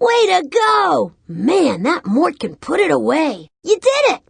Way to go! Man, that Mort can put it away. You did it!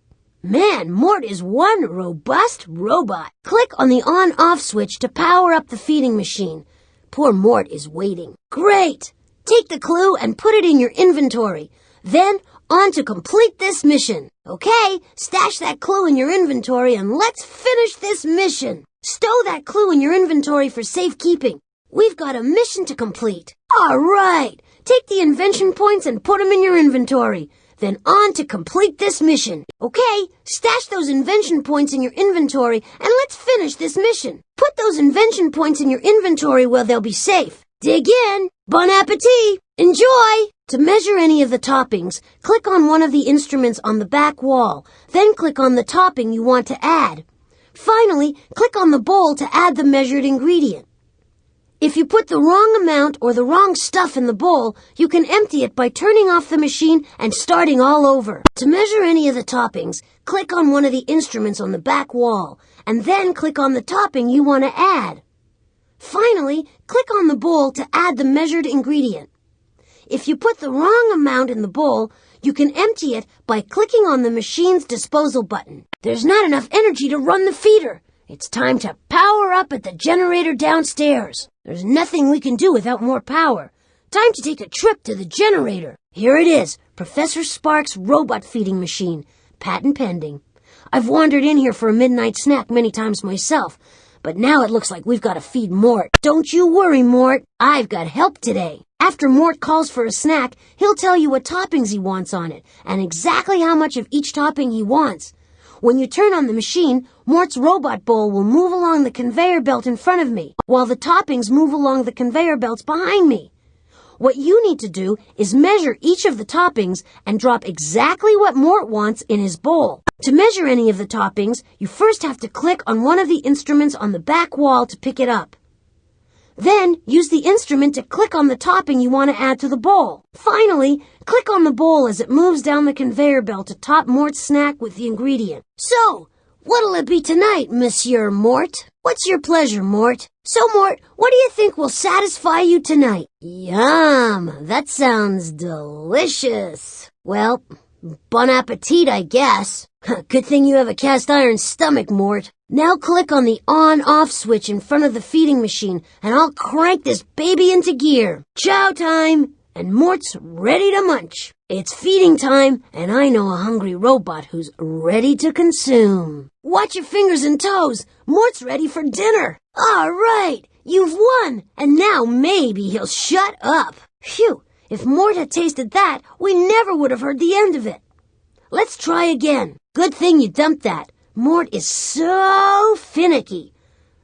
Man, Mort is one robust robot. Click on the on-off switch to power up the feeding machine. Poor Mort is waiting. Great! Take the clue and put it in your inventory. Then, on to complete this mission. Okay, stash that clue in your inventory and let's finish this mission. Stow that clue in your inventory for safekeeping. We've got a mission to complete. All right, take the invention points and put them in your inventory. Then on to complete this mission. Okay, stash those invention points in your inventory and let's finish this mission. Put those invention points in your inventory where they'll be safe. Dig in. Bon appetit. Enjoy. To measure any of the toppings, click on one of the instruments on the back wall. Then click on the topping you want to add. Finally, click on the bowl to add the measured ingredient. If you put the wrong amount or the wrong stuff in the bowl, you can empty it by turning off the machine and starting all over. To measure any of the toppings, click on one of the instruments on the back wall, and then click on the topping you want to add. Finally, click on the bowl to add the measured ingredient. If you put the wrong amount in the bowl, you can empty it by clicking on the machine's disposal button. There's not enough energy to run the feeder. It's time to power up at the generator downstairs. There's nothing we can do without more power. Time to take a trip to the generator. Here it is, Professor Spark's robot feeding machine. Patent pending. I've wandered in here for a midnight snack many times myself, but now it looks like we've got to feed Mort. Don't you worry, Mort. I've got help today. After Mort calls for a snack, he'll tell you what toppings he wants on it and exactly how much of each topping he wants. When you turn on the machine, Mort's robot bowl will move along the conveyor belt in front of me, while the toppings move along the conveyor belts behind me. What you need to do is measure each of the toppings and drop exactly what Mort wants in his bowl. To measure any of the toppings, you first have to click on one of the instruments on the back wall to pick it up. Then, use the instrument to click on the topping you want to add to the bowl. Finally, click on the bowl as it moves down the conveyor belt to top Mort's snack with the ingredient. So, what'll it be tonight, Monsieur Mort? What's your pleasure, Mort? So, Mort, what do you think will satisfy you tonight? Yum! That sounds delicious. Well, bon appetit, I guess. Good thing you have a cast iron stomach, Mort. Now click on the on-off switch in front of the feeding machine, and I'll crank this baby into gear. Chow time! And Mort's ready to munch. It's feeding time, and I know a hungry robot who's ready to consume. Watch your fingers and toes. Mort's ready for dinner. All right, you've won, and now maybe he'll shut up. Phew, if Mort had tasted that, we never would have heard the end of it. Let's try again. Good thing you dumped that. Mort is so finicky.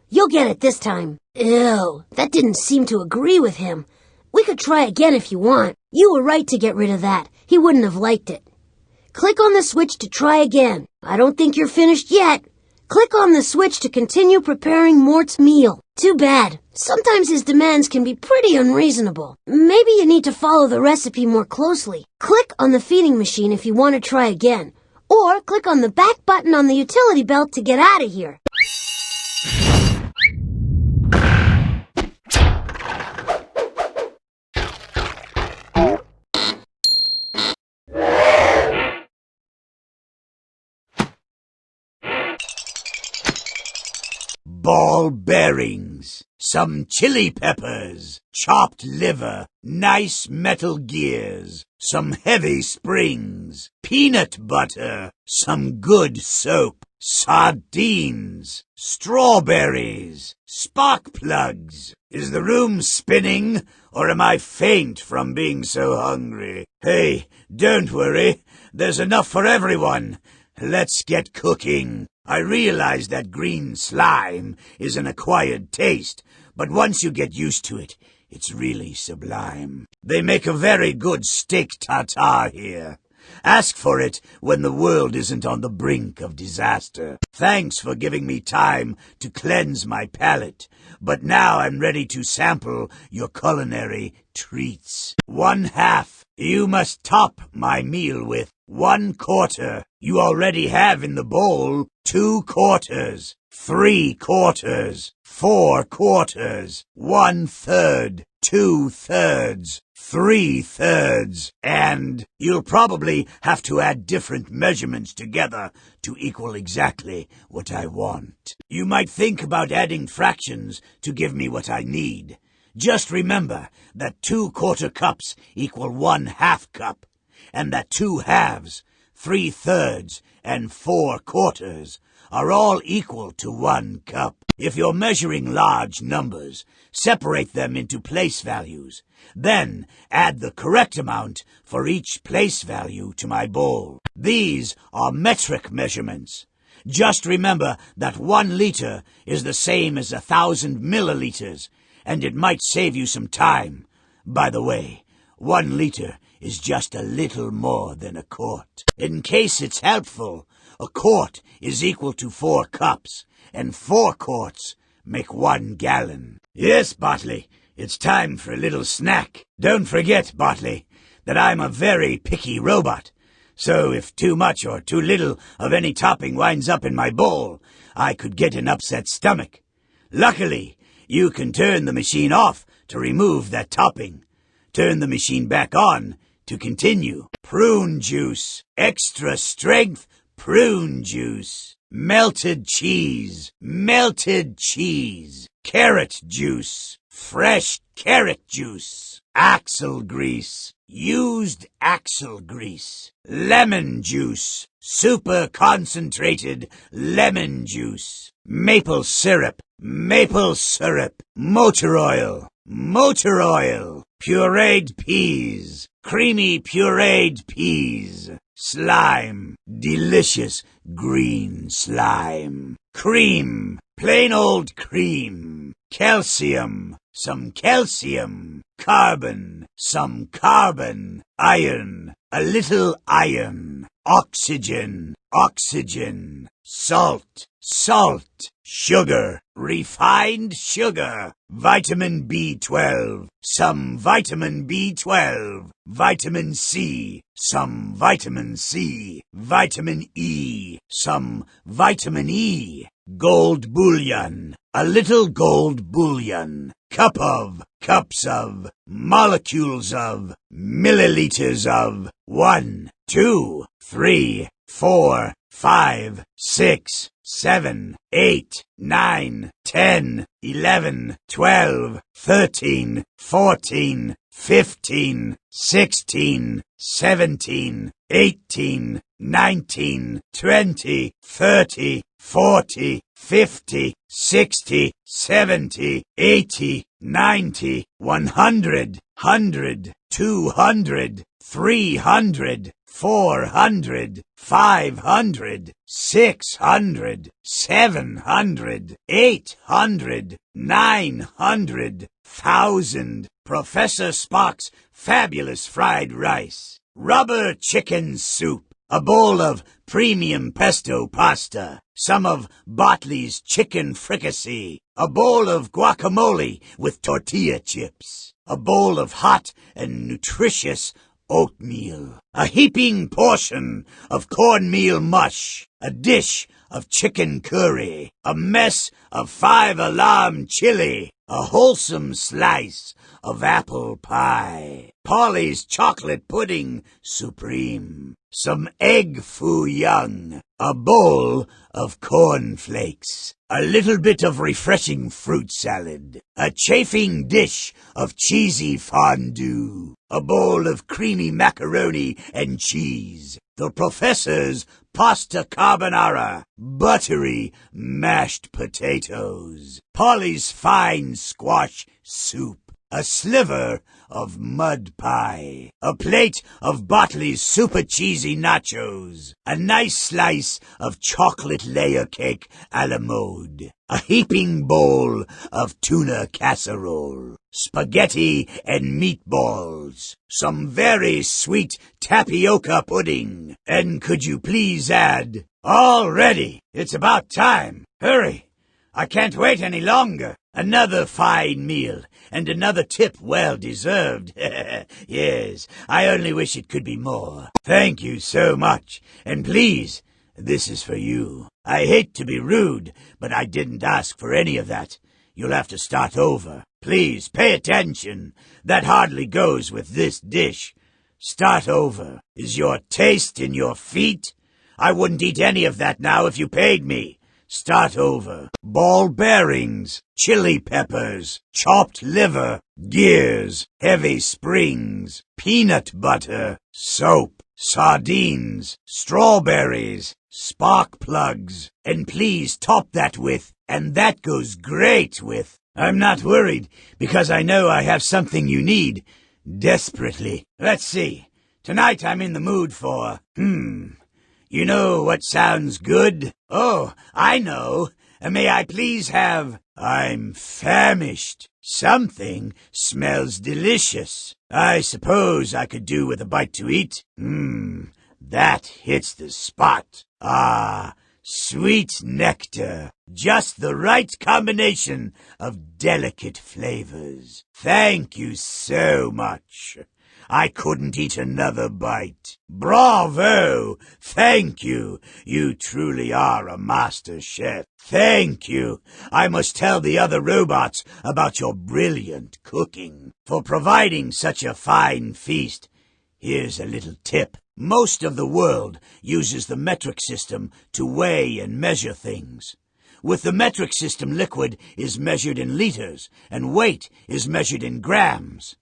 You'll get it this time. Ew, that didn't seem to agree with him. We could try again if you want. You were right to get rid of that. He wouldn't have liked it. Click on the switch to try again. I don't think you're finished yet. Click on the switch to continue preparing Mort's meal. Too bad. Sometimes his demands can be pretty unreasonable. Maybe you need to follow the recipe more closely. Click on the feeding machine if you want to try again. Or click on the back button on the utility belt to get out of here. Ball bearings, some chili peppers, chopped liver, nice metal gears, some heavy springs, peanut butter, some good soap, sardines, strawberries, spark plugs. Is the room spinning, or am I faint from being so hungry? Hey, don't worry, there's enough for everyone. Let's get cooking. I realize that green slime is an acquired taste, but once you get used to it, it's really sublime. They make a very good steak tartare here. Ask for it when the world isn't on the brink of disaster. Thanks for giving me time to cleanse my palate, but now I'm ready to sample your culinary treats. 1/2 You must top my meal with 1/4. You already have in the bowl 2/4, 3/4, 4/4, 1/3, 2/3, 3/3, and you'll probably have to add different measurements together to equal exactly what I want. You might think about adding fractions to give me what I need. Just remember that 2/4 cups equal 1/2 cup, and that 2 halves, 3/3, and 4/4 are all equal to 1 cup. If you're measuring large numbers, separate them into place values. Then add the correct amount for each place value to my bowl. These are metric measurements. Just remember that 1 liter is the same as 1,000 milliliters, and it might save you some time. By the way, 1 liter is just a little more than a quart. In case it's helpful, a quart is equal to 4 cups, and 4 quarts make 1 gallon. Yes, Bartley, it's time for a little snack. Don't forget, Bartley, that I'm a very picky robot. So if too much or too little of any topping winds up in my bowl, I could get an upset stomach. Luckily, you can turn the machine off to remove that topping. Turn the machine back on to continue. Prune juice, extra strength prune juice. Melted cheese, carrot juice, fresh carrot juice, axle grease, used axle grease, lemon juice, super concentrated lemon juice, maple syrup, motor oil, pureed peas, creamy pureed peas, slime, delicious green slime, cream, plain old cream, calcium, some calcium, carbon, some carbon, iron, a little iron, oxygen, salt, sugar, refined sugar, vitamin B12, some vitamin B12, vitamin C, some vitamin C, vitamin E, some vitamin E, gold bullion, a little gold bullion, cups of, molecules of, milliliters of, 1, 2, 3, 4, 5, 6, 7, 8, 9, 10, 11, 12, 13, 14, 15, 16, 17, 18, 19, 20, 30, 40, 50, 60, 70, 80, 90, 100, 200, 300, 400, 500, 600, 700, 800, 900, 1,000. Professor Spock's fabulous fried rice, rubber chicken soup, a bowl of premium pesto pasta, some of Botley's chicken fricassee, a bowl of guacamole with tortilla chips, a bowl of hot and nutritious oatmeal, a heaping portion of cornmeal mush, a dish of chicken curry, a mess of 5-alarm chili, a wholesome slice of apple pie, Polly's chocolate pudding supreme, some egg foo young, a bowl of cornflakes, a little bit of refreshing fruit salad, a chafing dish of cheesy fondue, a bowl of creamy macaroni and cheese, the professor's pasta carbonara, buttery mashed potatoes, Polly's fine squash soup, a sliver of mud pie, a plate of Botley's super cheesy nachos, a nice slice of chocolate layer cake a la mode, a heaping bowl of tuna casserole, spaghetti and meatballs, some very sweet tapioca pudding, and could you please add, all ready, it's about time, hurry, I can't wait any longer. Another fine meal, and another tip well deserved. Yes, I only wish it could be more. Thank you so much, and please, this is for you. I hate to be rude, but I didn't ask for any of that. You'll have to start over. Please, pay attention. That hardly goes with this dish. Start over. Is your taste in your feet? I wouldn't eat any of that now if you paid me. Start over. Ball bearings, chili peppers, chopped liver, gears, heavy springs, peanut butter, soap, sardines, strawberries, spark plugs, and please top that with, and that goes great with. I'm not worried, because I know I have something you need, desperately. Let's see. Tonight I'm in the mood for, you know what sounds good? Oh, I know. May I please have... I'm famished. Something smells delicious. I suppose I could do with a bite to eat. That hits the spot. Ah, sweet nectar. Just the right combination of delicate flavors. Thank you so much. I couldn't eat another bite. Bravo! Thank you. You truly are a master chef. Thank you. I must tell the other robots about your brilliant cooking. For providing such a fine feast, here's a little tip. Most of the world uses the metric system to weigh and measure things. With the metric system, liquid is measured in liters, and weight is measured in grams.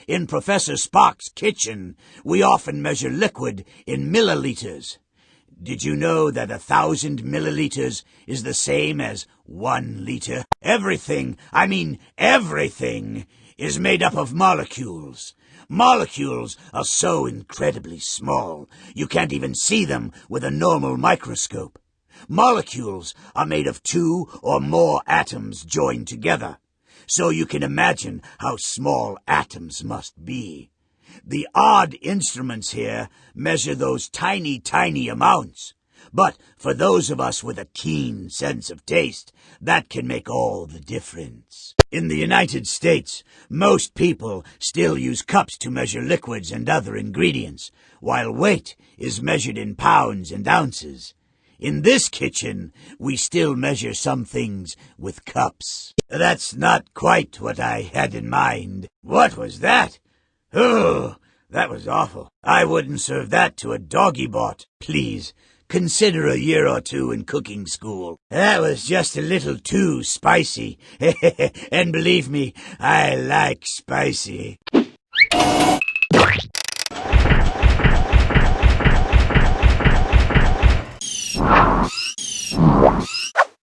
In Professor Spock's kitchen, we often measure liquid in milliliters. Did you know that 1,000 milliliters is the same as 1 liter? Everything, I mean everything, is made up of molecules. Molecules are so incredibly small, you can't even see them with a normal microscope. Molecules are made of 2 or more atoms joined together. So you can imagine how small atoms must be. The odd instruments here measure those tiny, tiny amounts. But for those of us with a keen sense of taste, that can make all the difference. In the United States, most people still use cups to measure liquids and other ingredients, while weight is measured in pounds and ounces. In this kitchen, we still measure some things with cups. That's not quite what I had in mind. What was that? Oh, that was awful. I wouldn't serve that to a doggy bot. Please, consider a year or 2 in cooking school. That was just a little too spicy. And believe me, I like spicy.